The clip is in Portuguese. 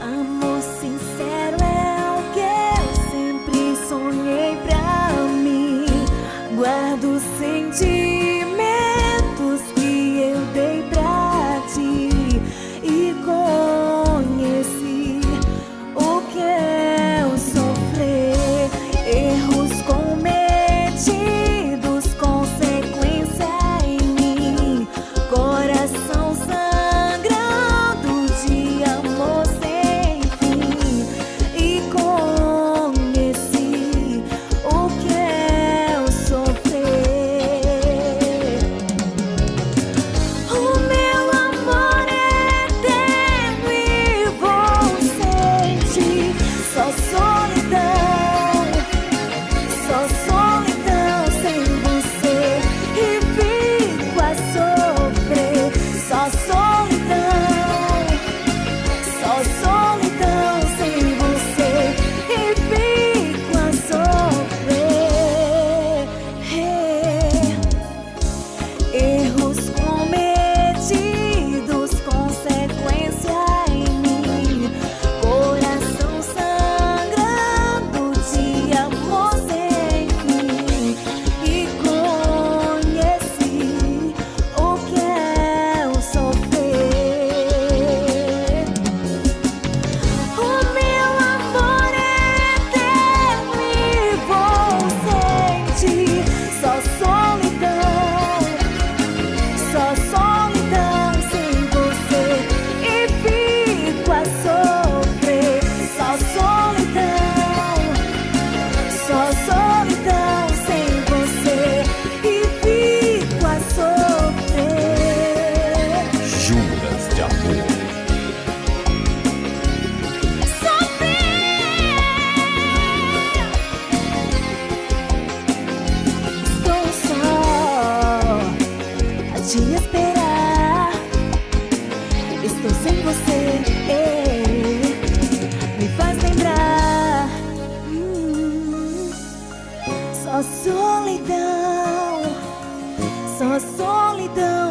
Amor sincero é o que eu sempre sonhei pra mim. Guardo sentimentos que eu dei pra ti e conheci o que é o sofrer, erros cometidos, consequência em mim, coração sangrando de amor sem fim e conheci o que é o sofrer. O meu amor é eterno e vou sentir só solidão, só solidão sem você e fico a sofrer. Só solidão, só solidão sem você e fico a sofrer. Erros cometidos, consequência em mim, coração sangrando de amor sem fim e conheci o que é o sofrer. O meu amor é eterno e vou sentir só solidão, só solidão sem você e fico a sofrer. Só solidão, só solidão sem você e fico a sofrer. Juras de amor. Estou só a te esperar. Estou sem você, me faz lembrar. Só solidão, só solidão.